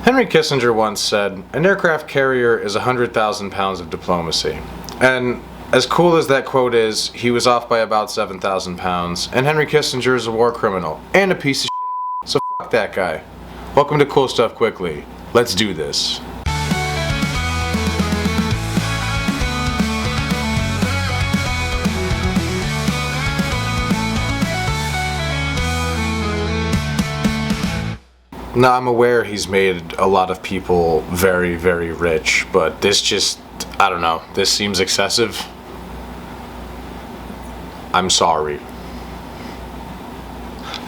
Henry Kissinger once said, "An aircraft carrier is 100,000 pounds of diplomacy." And as cool as that quote is, he was off by about 7,000 pounds, and Henry Kissinger is a war criminal and a piece of shit. So fuck that guy. Welcome to Cool Stuff Quickly. Let's do this. Now, I'm aware he's made a lot of people very, very rich, but this just, I don't know, this seems excessive. I'm sorry.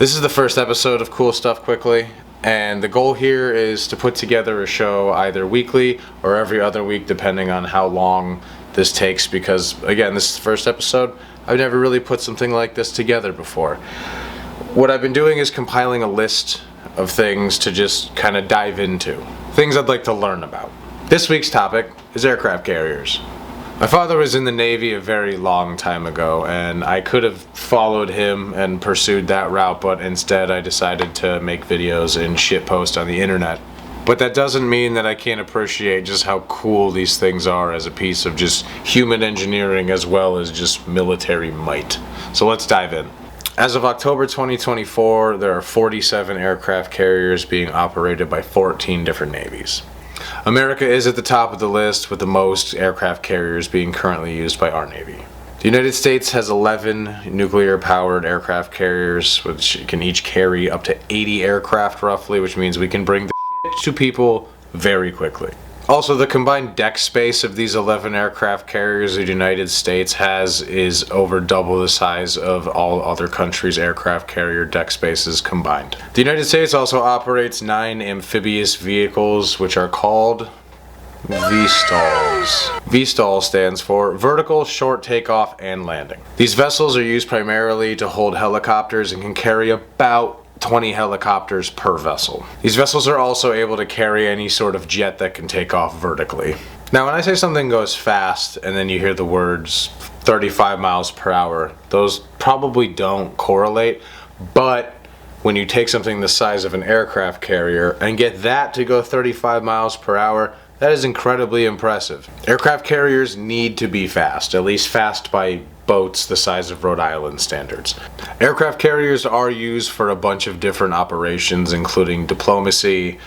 This is the first episode of Cool Stuff Quickly, and the goal here is to put together a show either weekly or every other week, depending on how long this takes, because, again, this is the first episode. I've never really put something like this together before. What I've been doing is compiling a list of things to just kind of dive into. Things I'd like to learn about. This week's topic is aircraft carriers. My father was in the Navy a very long time ago, and I could have followed him and pursued that route, but instead I decided to make videos and shitpost on the internet. But that doesn't mean that I can't appreciate just how cool these things are as a piece of just human engineering as well as just military might. So let's dive in. As of October 2024, there are 47 aircraft carriers being operated by 14 different navies. America is at the top of the list, with the most aircraft carriers being currently used by our Navy. The United States has 11 nuclear-powered aircraft carriers, which can each carry up to 80 aircraft roughly, which means we can bring the shit to people very quickly. Also, the combined deck space of these 11 aircraft carriers the United States has is over double the size of all other countries' aircraft carrier deck spaces combined. The United States also operates 9 amphibious vehicles, which are called VSTOLs. VSTOL stands for Vertical Short Takeoff and Landing. These vessels are used primarily to hold helicopters and can carry about 20 helicopters per vessel. These vessels are also able to carry any sort of jet that can take off vertically. Now, when I say something goes fast and then you hear the words 35 miles per hour, those probably don't correlate, but when you take something the size of an aircraft carrier and get that to go 35 miles per hour, that is incredibly impressive. Aircraft carriers need to be fast, at least fast by boats the size of Rhode Island standards. Aircraft carriers are used for a bunch of different operations, including diplomacy,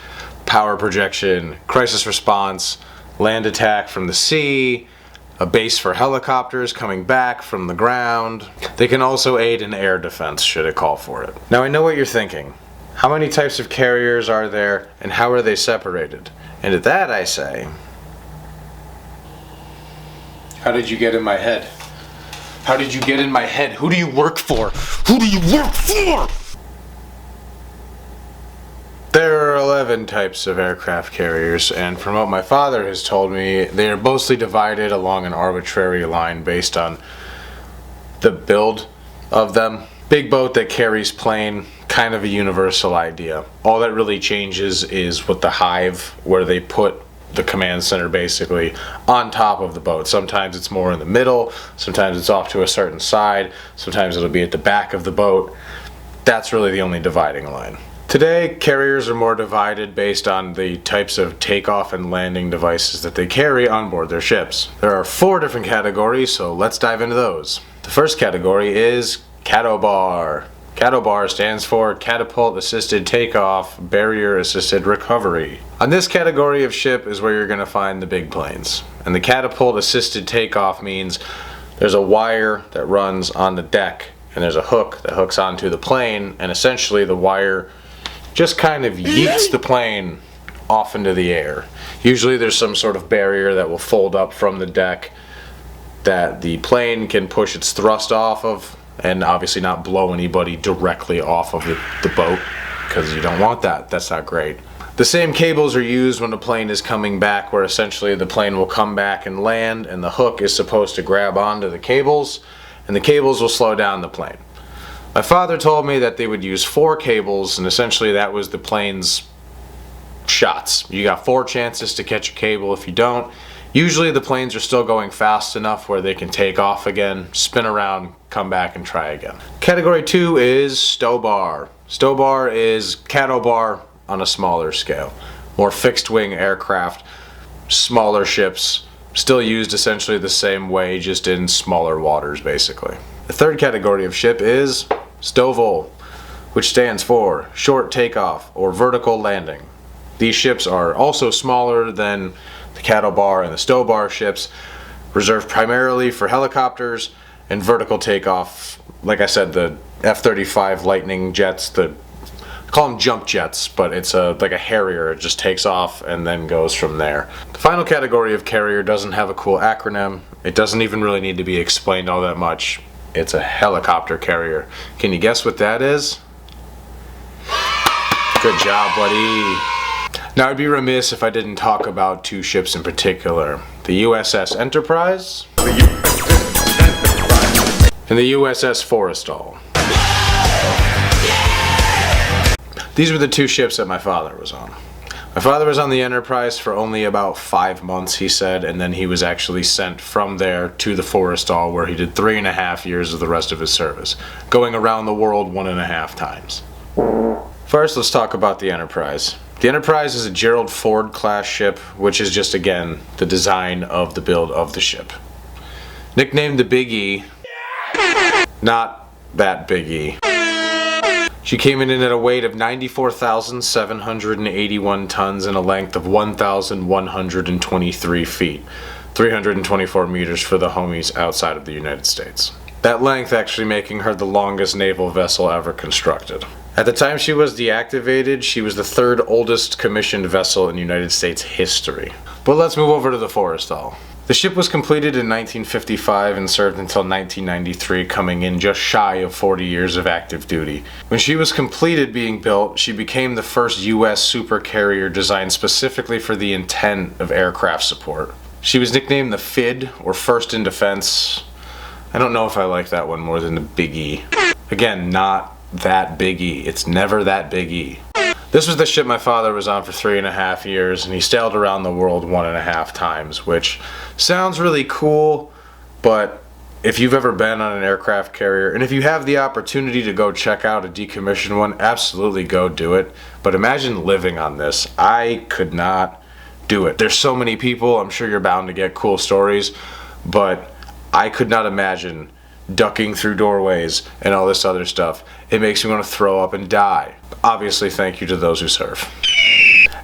power projection, crisis response, land attack from the sea, a base for helicopters coming back from the ground. They can also aid in air defense should it call for it. Now, I know what you're thinking. How many types of carriers are there, and how are they separated? And to that I say, how did you get in my head? How did you get in my head? Who do you work for? Who do you work for? There are 11 types of aircraft carriers, and from what my father has told me, they are mostly divided along an arbitrary line based on the build of them. Big boat that carries plane, kind of a universal idea. All that really changes is with the hive, where they put the command center basically on top of the boat. Sometimes it's more in the middle, sometimes it's off to a certain side, sometimes it'll be at the back of the boat. That's really the only dividing line. Today, carriers are more divided based on the types of takeoff and landing devices that they carry on board their ships. There are 4 different categories, so let's dive into those. The first category is CATOBAR. CATOBAR stands for Catapult Assisted Takeoff, Barrier Assisted Recovery. On this category of ship is where you're going to find the big planes. And the catapult assisted takeoff means there's a wire that runs on the deck, and there's a hook that hooks onto the plane, and essentially the wire just kind of yeets the plane off into the air. Usually there's some sort of barrier that will fold up from the deck that the plane can push its thrust off of, and obviously not blow anybody directly off of the boat, because you don't want that. That's not great. The same cables are used when the plane is coming back, where essentially the plane will come back and land, and the hook is supposed to grab onto the cables, and the cables will slow down the plane. My father told me that they would use 4 cables, and essentially that was the plane's shots. You got 4 chances to catch a cable. If you don't, usually the planes are still going fast enough where they can take off again, spin around, come back and try again. Category 2 is STOBAR. STOBAR is CATOBAR on a smaller scale. more fixed wing aircraft, smaller ships, still used essentially the same way, just in smaller waters basically. The third category of ship is STOVL, which stands for short takeoff or vertical landing. These ships are also smaller than the cattle bar and the stow bar ships, reserved primarily for helicopters and vertical takeoff. Like I said, the F-35 Lightning jets, I call them jump jets, but it's like a Harrier. It just takes off and then goes from there. The final category of carrier doesn't have a cool acronym. It doesn't even really need to be explained all that much. It's a helicopter carrier. Can you guess what that is? Good job, buddy. Now, I'd be remiss if I didn't talk about two ships in particular. The USS Enterprise and the USS Forrestal. These were the two ships that my father was on. My father was on the Enterprise for only about 5 months, he said, and then he was actually sent from there to the Forrestal, where he did 3.5 years of the rest of his service, going around the world 1.5 times. First, let's talk about the Enterprise. The Enterprise is a Gerald Ford class ship, which is just, again, the design of the build of the ship. Nicknamed the Big E, not that Big E. She came in at a weight of 94,781 tons and a length of 1,123 feet, 324 meters for the homies outside of the United States. That length actually making her the longest naval vessel ever constructed. At the time she was deactivated, she was the third oldest commissioned vessel in United States history. But let's move over to the Forrestal. The ship was completed in 1955 and served until 1993, coming in just shy of 40 years of active duty. When she was completed being built, she became the first U.S. supercarrier designed specifically for the intent of aircraft support. She was nicknamed the FID, or First in Defense. I don't know if I like that one more than the Big E. Again, not that Big E. It's never that Big E. This was the ship my father was on for 3.5 years, and he sailed around the world 1.5 times, which sounds really cool, but if you've ever been on an aircraft carrier, and if you have the opportunity to go check out a decommissioned one, absolutely go do it. But imagine living on this. I could not do it. There's so many people, I'm sure you're bound to get cool stories, but I could not imagine ducking through doorways and all this other stuff. It makes me want to throw up and die. Obviously, thank you to those who serve.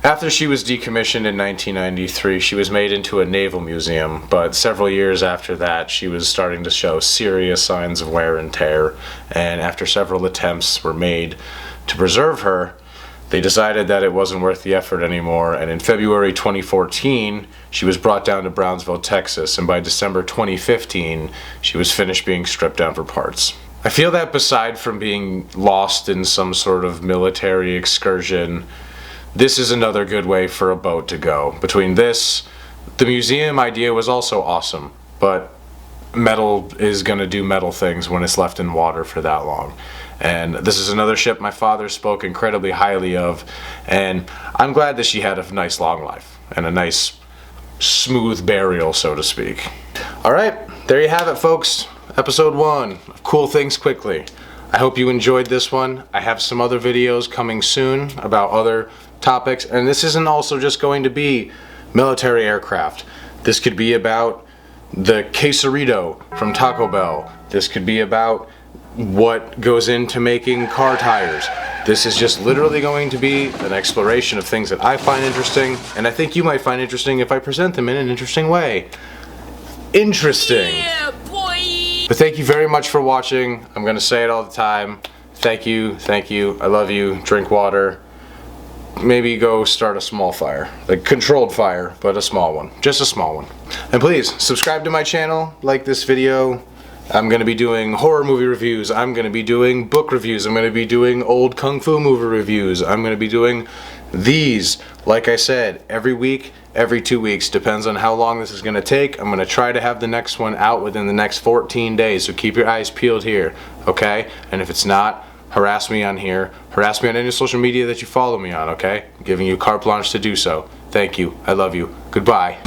After she was decommissioned in 1993, she was made into a naval museum, but several years after that, she was starting to show serious signs of wear and tear, and after several attempts were made to preserve her, they decided that it wasn't worth the effort anymore, and in February 2014, she was brought down to Brownsville, Texas, and by December 2015, she was finished being stripped down for parts. I feel that beside from being lost in some sort of military excursion, this is another good way for a boat to go. Between this, the museum idea was also awesome, but metal is going to do metal things when it's left in water for that long. And this is another ship my father spoke incredibly highly of, and I'm glad that she had a nice long life and a nice smooth burial, so to speak. Alright, there you have it, folks. Episode 1 of Cool Things Quickly. I hope you enjoyed this one. I have some other videos coming soon about other topics, and this isn't also just going to be military aircraft. This could be about the quesarito from Taco Bell. This could be about what goes into making car tires. This is just literally going to be an exploration of things that I find interesting, and I think you might find interesting if I present them in an interesting way. Interesting. Yeah, boy. But thank you very much for watching. I'm gonna say it all the time. Thank you, I love you, drink water. Maybe go start a small fire, like controlled fire, but a small one, just a small one. And please, subscribe to my channel, like this video. I'm gonna be doing horror movie reviews, I'm gonna be doing book reviews, I'm gonna be doing old Kung Fu movie reviews, I'm gonna be doing these, like I said, every week, every 2 weeks, depends on how long this is gonna take. I'm gonna try to have the next one out within the next 14 days, so keep your eyes peeled here, okay? And if it's not, harass me on here, harass me on any social media that you follow me on, okay? I'm giving you carte blanche to do so. Thank you, I love you, goodbye.